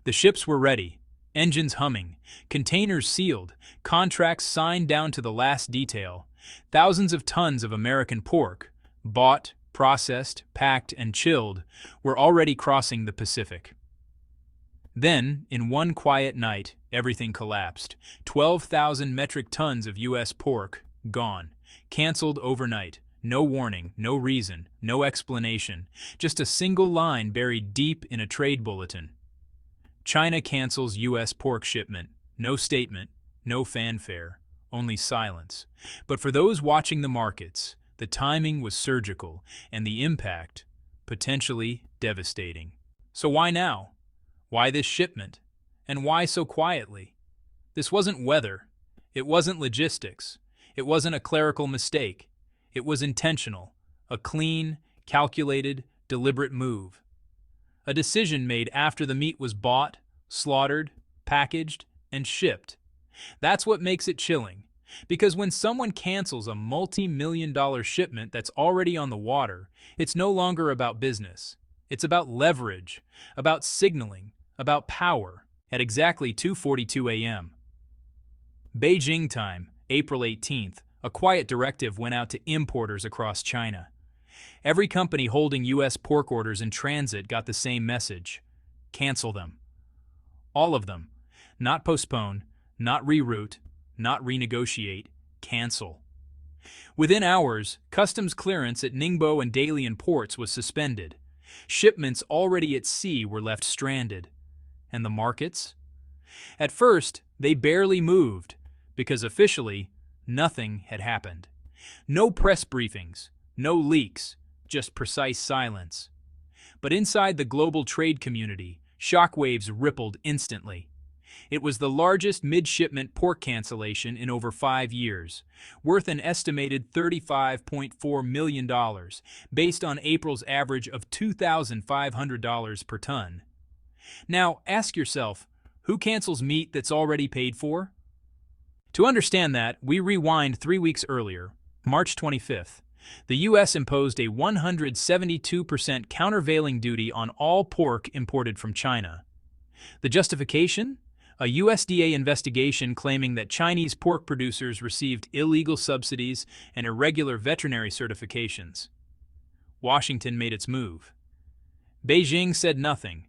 The ships were ready, engines humming, containers sealed, contracts signed down to the last detail. Thousands of tons of American pork, bought, processed, packed, and chilled, were already crossing the Pacific. Then, in one quiet night, everything collapsed. 12,000 metric tons of U.S. pork, gone. Canceled overnight. No warning, no reason, no explanation. Just a single line buried deep in a trade bulletin. China cancels U.S. pork shipment. No statement, no fanfare, only silence. But for those watching the markets, the timing was surgical, and the impact, potentially devastating. So why now? Why this shipment? And why so quietly? This wasn't weather. It wasn't logistics. It wasn't a clerical mistake. It was intentional, a clean, calculated, deliberate move. A decision made after the meat was bought, slaughtered, packaged, and shipped. That's what makes it chilling. Because when someone cancels a multi-million-dollar shipment that's already on the water, it's no longer about business. It's about leverage, about signaling, about power, at exactly 2:42 a.m. Beijing time, April 18th, a quiet directive went out to importers across China. Every company holding U.S. pork orders in transit got the same message. Cancel them. All of them. Not postpone, not reroute, not renegotiate, cancel. Within hours, customs clearance at Ningbo and Dalian ports was suspended. Shipments already at sea were left stranded. And the markets? At first, they barely moved, because officially, nothing had happened. No press briefings, no leaks, just precise silence. But inside the global trade community, shockwaves rippled instantly. It was the largest mid-shipment pork cancellation in over 5 years, worth an estimated $35.4 million, based on April's average of $2,500 per ton. Now, ask yourself, who cancels meat that's already paid for? To understand that, we rewind 3 weeks earlier, March 25th. The U.S. imposed a 172% countervailing duty on all pork imported from China. The justification? A USDA investigation claiming that Chinese pork producers received illegal subsidies and irregular veterinary certifications. Washington made its move. Beijing said nothing.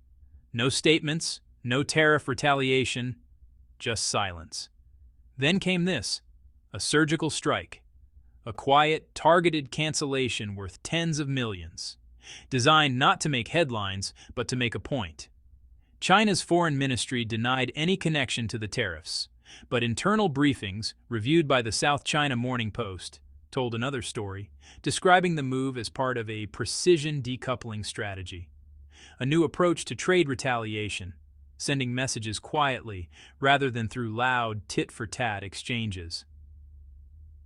No statements, no tariff retaliation, just silence. Then came this, a surgical strike. A quiet, targeted cancellation worth tens of millions. Designed not to make headlines, but to make a point. China's foreign ministry denied any connection to the tariffs, but internal briefings, reviewed by the South China Morning Post, told another story, describing the move as part of a precision decoupling strategy. A new approach to trade retaliation, sending messages quietly rather than through loud tit-for-tat exchanges.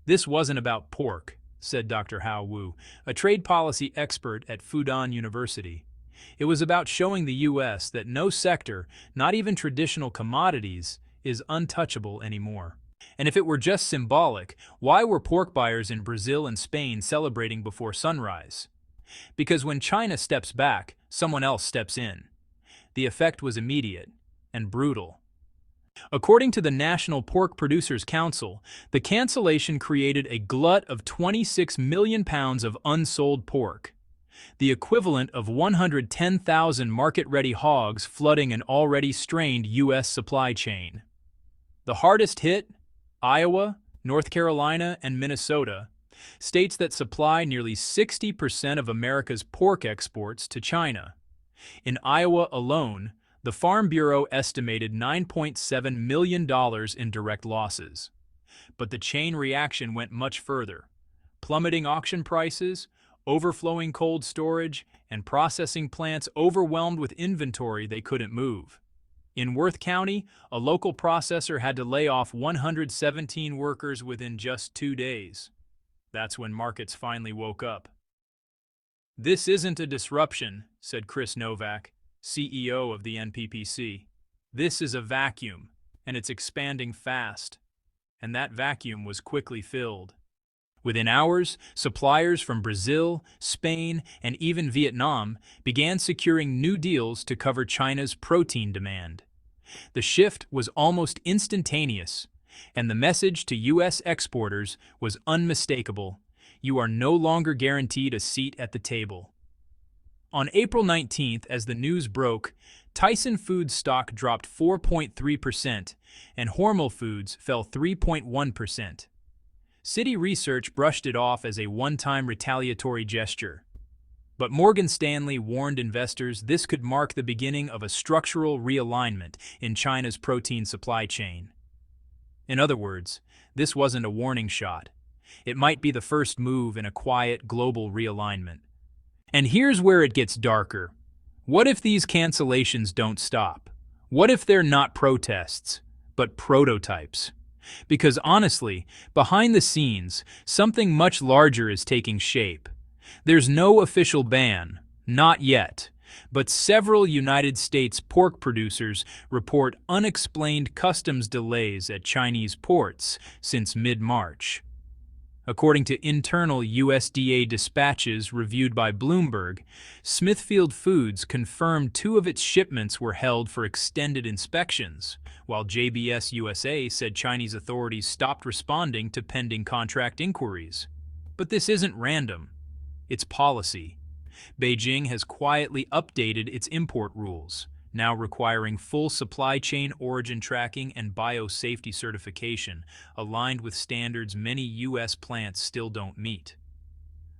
This wasn't about pork, said Dr. Hao Wu, a trade policy expert at Fudan University. It was about showing the U.S. that no sector, not even traditional commodities, is untouchable anymore. And if it were just symbolic, why were pork buyers in Brazil and Spain celebrating before sunrise? Because when China steps back, someone else steps in. The effect was immediate and brutal. According to the National Pork Producers Council, the cancellation created a glut of 26 million pounds of unsold pork, the equivalent of 110,000 market-ready hogs flooding an already strained U.S. supply chain. The hardest hit, Iowa, North Carolina, and Minnesota, states that supply nearly 60% of America's pork exports to China. In Iowa alone, the Farm Bureau estimated $9.7 million in direct losses. But the chain reaction went much further. Plummeting auction prices, overflowing cold storage, and processing plants overwhelmed with inventory they couldn't move. In Worth County, a local processor had to lay off 117 workers within just 2 days. That's when markets finally woke up. "This isn't a disruption," said Chris Novak, CEO of the NPPC. "This is a vacuum, and it's expanding fast." And that vacuum was quickly filled. Within hours, suppliers from Brazil, Spain, and even Vietnam began securing new deals to cover China's protein demand. The shift was almost instantaneous, and the message to U.S. exporters was unmistakable: you are no longer guaranteed a seat at the table. On April 19th, as the news broke, Tyson Foods stock dropped 4.3%, and Hormel Foods fell 3.1%. Citi Research brushed it off as a one-time retaliatory gesture. But Morgan Stanley warned investors this could mark the beginning of a structural realignment in China's protein supply chain. In other words, this wasn't a warning shot. It might be the first move in a quiet global realignment. And here's where it gets darker. What if these cancellations don't stop? What if they're not protests, but prototypes? Because honestly, behind the scenes, something much larger is taking shape. There's no official ban, not yet, but several United States pork producers report unexplained customs delays at Chinese ports since mid-March. According to internal USDA dispatches reviewed by Bloomberg, Smithfield Foods confirmed 2 of its shipments were held for extended inspections, while JBS USA said Chinese authorities stopped responding to pending contract inquiries. But this isn't random. It's policy. Beijing has quietly updated its import rules, now requiring full supply chain origin tracking and biosafety certification, aligned with standards many U.S. plants still don't meet.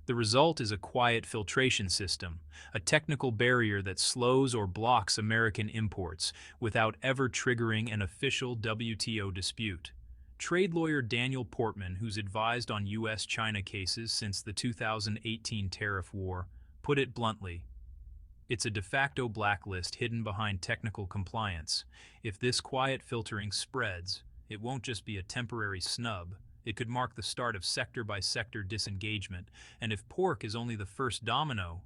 The result is a quiet filtration system, a technical barrier that slows or blocks American imports without ever triggering an official WTO dispute. Trade lawyer Daniel Portman, who's advised on U.S.-China cases since the 2018 tariff war, put it bluntly: it's a de facto blacklist hidden behind technical compliance. If this quiet filtering spreads, it won't just be a temporary snub. It could mark the start of sector-by-sector disengagement. And if pork is only the first domino,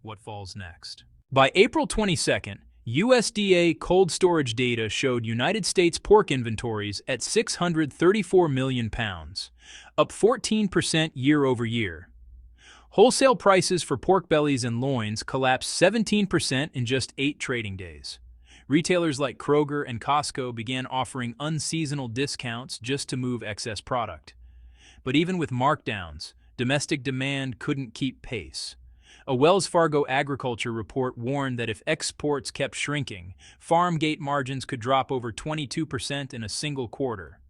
what falls next? By April 22nd, USDA cold storage data showed United States pork inventories at 634 million pounds, up 14% year over year. Wholesale prices for pork bellies and loins collapsed 17% in just 8 trading days. Retailers like Kroger and Costco began offering unseasonal discounts just to move excess product. But even with markdowns, domestic demand couldn't keep pace. A Wells Fargo agriculture report warned that if exports kept shrinking, farm gate margins could drop over 22% in a single quarter.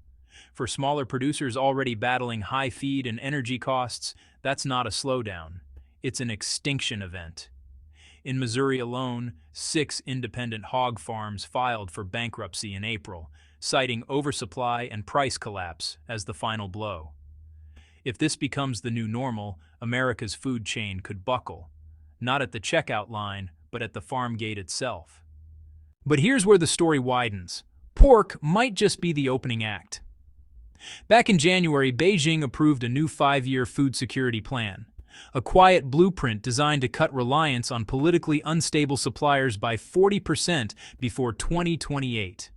For smaller producers already battling high feed and energy costs, that's not a slowdown. It's an extinction event. In Missouri alone, 6 independent hog farms filed for bankruptcy in April, citing oversupply and price collapse as the final blow. If this becomes the new normal, America's food chain could buckle, not at the checkout line, but at the farm gate itself. But here's where the story widens. Pork might just be the opening act. Back in January, Beijing approved a new 5-year food security plan, a quiet blueprint designed to cut reliance on politically unstable suppliers by 40% before 2028.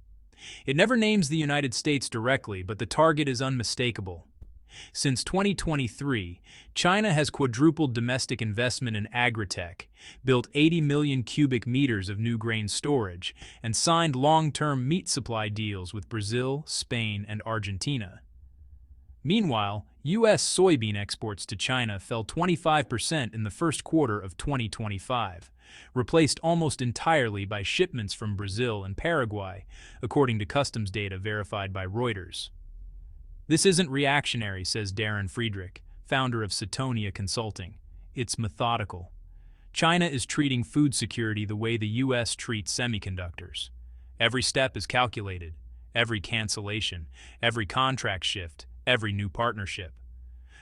It never names the United States directly, but the target is unmistakable. Since 2023, China has quadrupled domestic investment in agritech, built 80 million cubic meters of new grain storage, and signed long-term meat supply deals with Brazil, Spain, and Argentina. Meanwhile, U.S. soybean exports to China fell 25% in the first quarter of 2025, replaced almost entirely by shipments from Brazil and Paraguay, according to customs data verified by Reuters. This isn't reactionary, says Darren Friedrich, founder of Setonia Consulting. It's methodical. China is treating food security the way the U.S. treats semiconductors. Every step is calculated, every cancellation, every contract shift, every new partnership.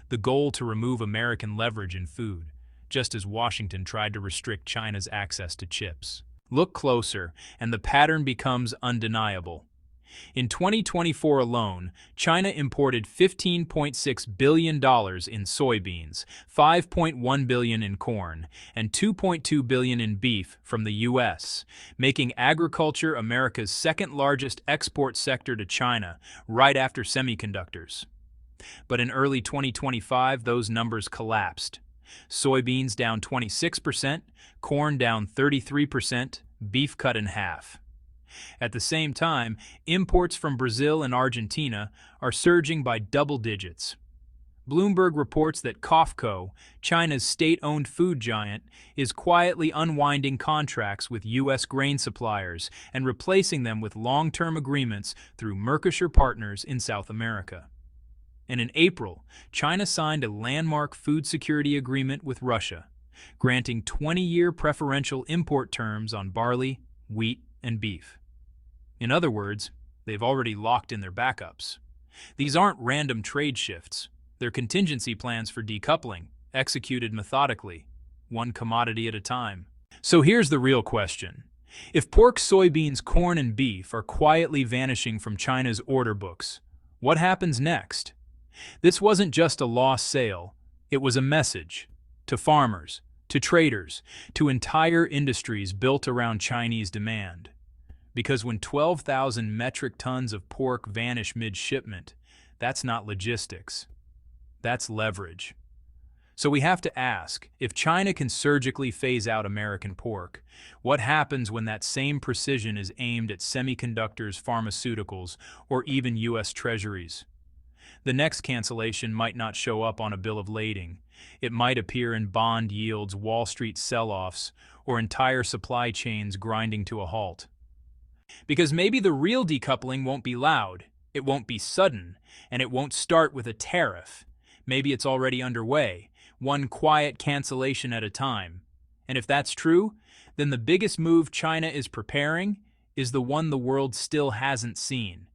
The goal to remove American leverage in food, just as Washington tried to restrict China's access to chips. Look closer, and the pattern becomes undeniable. In 2024 alone, China imported $15.6 billion in soybeans, $5.1 billion in corn, and $2.2 billion in beef from the U.S., making agriculture America's second-largest export sector to China, right after semiconductors. But in early 2025, those numbers collapsed. Soybeans down 26%, corn down 33%, beef cut in half. At the same time, imports from Brazil and Argentina are surging by double digits. Bloomberg reports that COFCO, China's state-owned food giant, is quietly unwinding contracts with U.S. grain suppliers and replacing them with long-term agreements through Mercosur partners in South America. And in April, China signed a landmark food security agreement with Russia, granting 20-year preferential import terms on barley, wheat, and beef. In other words, they've already locked in their backups. These aren't random trade shifts. They're contingency plans for decoupling, executed methodically, one commodity at a time. So here's the real question. If pork, soybeans, corn, and beef are quietly vanishing from China's order books, what happens next? This wasn't just a lost sale, it was a message to farmers, to traders, to entire industries built around Chinese demand. Because when 12,000 metric tons of pork vanish mid-shipment, that's not logistics. That's leverage. So we have to ask, if China can surgically phase out American pork, what happens when that same precision is aimed at semiconductors, pharmaceuticals, or even U.S. treasuries? The next cancellation might not show up on a bill of lading. It might appear in bond yields, Wall Street sell-offs, or entire supply chains grinding to a halt. Because maybe the real decoupling won't be loud, it won't be sudden, and it won't start with a tariff. Maybe it's already underway, one quiet cancellation at a time. And if that's true, then the biggest move China is preparing is the one the world still hasn't seen.